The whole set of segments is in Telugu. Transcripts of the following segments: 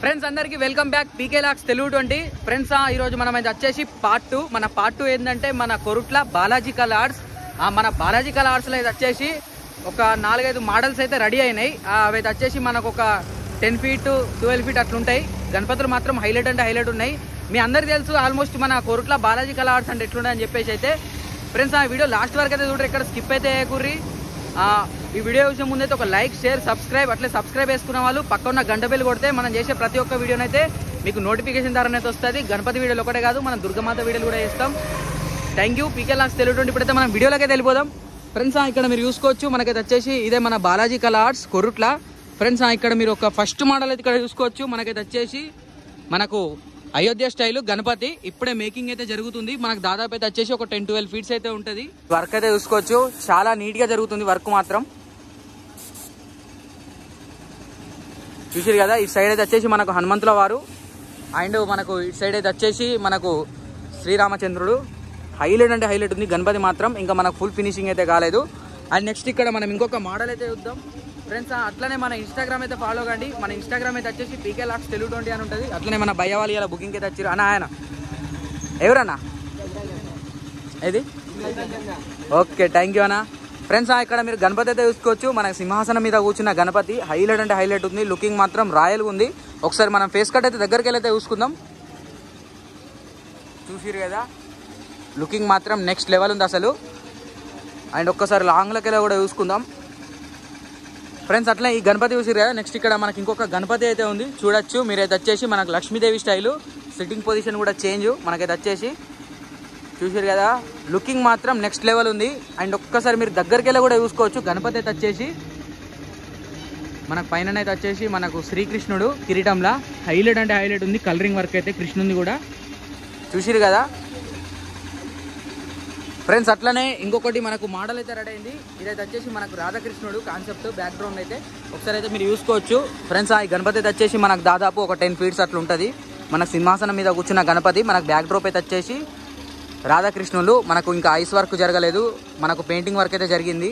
ఫ్రెండ్స్ అందరికి వెల్కమ్ బ్యాక్ పీకే లాక్స్ తెలుగు 20 ఫ్రెండ్స్ ఈ రోజు మనం అయితే వచ్చేసి పార్ట్ 2 మన పార్ట్ 2 ఏంటంటే మన కొరుట్ల బాలాజీ కలర్స్ మన బాలాజీ కలర్స్ లో వచ్చేసి ఒక 4-5 మోడల్స్ అయితే రెడీ అయినాయి అవి వచ్చేసి మనకు ఒక 10 ఫీట్ 12 ఫీట్ అట్లుంటాయి గణపతులు మాత్రం హైలైట్ అంటే హైలైట్ ఉన్నాయి మీ అందరికీ తెలుసు ఆల్మోస్ట్ మన కొరుట్ల బాలాజీ కలర్స్ అంటే ఎట్లున్నాయి అని చెప్పేసి అయితే ఫ్రెండ్స్ ఆ వీడియో లాస్ట్ వరకు అయితే చూడరు ఇక్కడ స్కిప్ అయితే చేయకూర్రి ఈ వీడియో చూసే ముందైతే ఒక లైక్ షేర్ సబ్స్క్రైబ్ అట్లే సబ్స్క్రైబ్ చేసుకున్న వాళ్ళు పక్క ఉన్న గంట బెల్ కొడితే మనం చేసే ప్రతి ఒక్క వీడియోనైతే మీకు నోటిఫికేషన్ ద్వారా అయితే వస్తుంది గణపతి వీడియోలు ఒకటే కాదు మనం దుర్గమాత వీడియోలు కూడా చేస్తాం థ్యాంక్ యూ పీకే లాక్స్ తెలుగు 20 ఇప్పుడైతే మనం వీడియోలోకి వెళ్ళిపోదాం ఫ్రెండ్స్ ఇక్కడ మీరు చూసుకోవచ్చు మనకైతే వచ్చేసి ఇదే మన బాలాజీ కలర్స్ కొరుట్ల ఫ్రెండ్స్ ఇక్కడ మీరు ఒక ఫస్ట్ మోడల్ అయితే ఇక్కడ చూసుకోవచ్చు మనకైతే వచ్చేసి మనకు అయోధ్య స్టైల్ గణపతి ఇప్పుడే మేకింగ్ అయితే జరుగుతుంది మనకు దాదాపు అయితే వచ్చేసి ఒక 10-12 ఫీట్స్ అయితే ఉంటుంది వర్క్ అయితే చూసుకోవచ్చు చాలా నీట్ గా జరుగుతుంది వర్క్ మాత్రం చూసారు కదా ఈ సైడ్ అయితే వచ్చేసి మనకు హనుమంతుల వారు అండ్ మనకు ఇటు సైడ్ అయితే వచ్చేసి మనకు శ్రీరామచంద్రుడు హైలైట్ అంటే హైలైట్ ఉంది గణపతి మాత్రం ఇంకా మనకు ఫుల్ ఫినిషింగ్ అయితే కాలేదు అండ్ నెక్స్ట్ ఇక్కడ మనం ఇంకొక మోడల్ అయితే చూద్దాం ఫ్రెండ్స్ అట్లనే మన ఇన్స్టాగ్రామ్ అయితే ఫాలో కండి మన ఇన్స్టాగ్రామ్ అయితే వచ్చేసి పీకే లాక్స్ తెలుగు 20 అని ఉంటుంది అట్లనే మన భయ్య వాళ్ళు ఇలా బుకింగ్ అయితే వచ్చారు ఆయన ఎవరన్నా ఇది ఓకే థ్యాంక్ యూ అన్న ఫ్రెండ్స్ ఇక్కడ మీరు గణపతి అయితే చూసుకోవచ్చు మన సింహాసనం మీద కూర్చున్న గణపతి హైలైట్ అంటే హైలైట్ ఉంది లుకింగ్ మాత్రం రాయల్గా ఉంది ఒకసారి మనం ఫేస్ కట్ అయితే దగ్గరికి వెళ్ళి అయితే చూసుకుందాం చూసిరు కదా లుకింగ్ మాత్రం నెక్స్ట్ లెవెల్ ఉంది అసలు అండ్ ఒక్కసారి లాంగ్లోకి వెళ్ళి కూడా చూసుకుందాం ఫ్రెండ్స్ అట్లా ఈ గణపతి చూసిరు కదా నెక్స్ట్ ఇక్కడ మనకి ఇంకొక గణపతి అయితే ఉంది చూడొచ్చు మీరైతే వచ్చేసి మనకు లక్ష్మీదేవి స్టైలు సిట్టింగ్ పొజిషన్ కూడా చేంజ్ మనకైతే వచ్చేసి చూసారు కదా లుకింగ్ మాత్రం నెక్స్ట్ లెవెల్ ఉంది అండ్ ఒక్కసారి మీరు దగ్గరికి వెళ్ళి కూడా చూసుకోవచ్చు గణపతి అయితే వచ్చేసి మనకు పైన అయితే వచ్చేసి మనకు శ్రీకృష్ణుడు కిరీటంలా హైలైట్ అంటే హైలైట్ ఉంది కలరింగ్ వర్క్ అయితే కృష్ణుంది కూడా చూసిరు కదా ఫ్రెండ్స్ అట్లనే ఇంకొకటి మనకు మోడల్ అయితే రెడీ అయింది ఇదైతే వచ్చేసి మనకు రాధాకృష్ణుడు కాన్సెప్ట్ బ్యాక్గ్రౌండ్ అయితే ఒకసారి అయితే మీరు చూసుకోవచ్చు ఫ్రెండ్స్ ఈ గణపతి అయితే వచ్చేసి మనకు దాదాపు ఒక 10 ఫీట్స్ అట్లా ఉంటుంది మన సింహాసనం మీద కూర్చున్న గణపతి మనకు బ్యాక్ డ్రాప్ అయితే వచ్చేసి రాధాకృష్ణులు మనకు ఇంకా ఐస్ వర్క్ జరగలేదు మనకు పెయింటింగ్ వర్క్ అయితే జరిగింది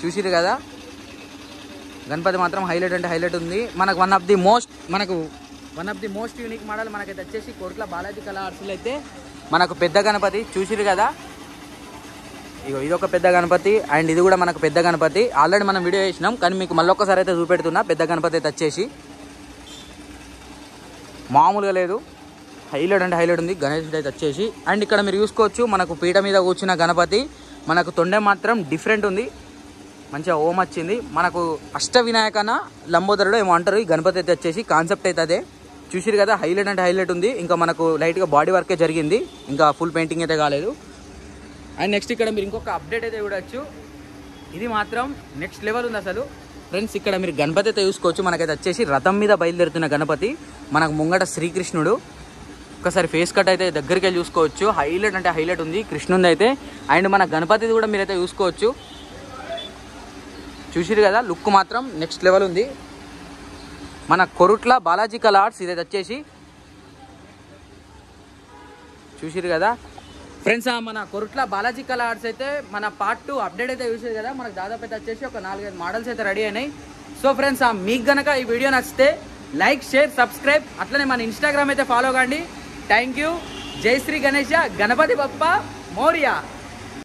చూసిరు కదా గణపతి మాత్రం హైలైట్ అంటే హైలైట్ ఉంది మనకు one of the most unique model మనకైతే వచ్చేసి కొరుట్ల బాలాజీ కలర్స్లో అయితే మనకు పెద్ద గణపతి చూసిరు కదా ఇగో ఇదొక పెద్ద గణపతి అండ్ ఇది కూడా మనకు పెద్ద గణపతి ఆల్రెడీ మనం వీడియో చేసినాం కానీ మీకు మళ్ళీ ఒక్కసారి అయితే చూపెడుతున్నా పెద్ద గణపతి అయితే వచ్చేసి మామూలుగా లేదు హైలైట్ అంటే హైలైట్ ఉంది గణేశుడు అయితే వచ్చేసి అండ్ ఇక్కడ మీరు చూసుకోవచ్చు మనకు పీట మీద కూర్చున్న గణపతి మనకు తొండె మాత్రం డిఫరెంట్ ఉంది మంచిగా ఓం వచ్చింది మనకు అష్టవినాయకన లంబోదరుడు ఏమో అంటారు ఈ గణపతి అయితే వచ్చేసి కాన్సెప్ట్ అయితే అదే చూసిరు కదా హైలైట్ అంటే హైలైట్ ఉంది ఇంకా మనకు లైట్గా బాడీ వర్కే జరిగింది ఇంకా ఫుల్ పెయింటింగ్ అయితే కాలేదు అండ్ నెక్స్ట్ ఇక్కడ మీరు ఇంకొక అప్డేట్ అయితే చూడొచ్చు ఇది మాత్రం నెక్స్ట్ లెవెల్ ఉంది అసలు ఫ్రెండ్స్ ఇక్కడ మీరు గణపతి అయితే చూసుకోవచ్చు మనకైతే వచ్చేసి రథం మీద బయలుదేరుతున్న గణపతి మనకు ముంగట శ్రీకృష్ణుడు ఒకసారి ఫేస్ కట్ అయితే దగ్గరికి వెళ్ళి చూసుకోవచ్చు హైలైట్ అంటే హైలైట్ ఉంది కృష్ణుంది అయితే అండ్ మన గణపతి కూడా మీరైతే చూసుకోవచ్చు చూసిరు కదా లుక్ మాత్రం నెక్స్ట్ లెవెల్ ఉంది మన కొరుట్ల బాలాజీ కలర్స్ ఇదైతే వచ్చేసి చూసిరు కదా ఫ్రెండ్స్ మన కొరుట్ల బాలాజీ కలర్స్ అయితే మన పార్ట్ 2 అప్డేట్ అయితే చూసేది కదా మనకు దాదాపు అయితే వచ్చేసి ఒక 4-5 మోడల్స్ అయితే రెడీ అయినాయి సో ఫ్రెండ్స్ మీకు గనక ఈ వీడియో నచ్చితే లైక్ షేర్ సబ్స్క్రైబ్ అట్లనే మన ఇన్స్టాగ్రామ్ అయితే ఫాలో కండి థ్యాంక్ యూ జై శ్రీ గణేష గణపతి బప్ప మోరియా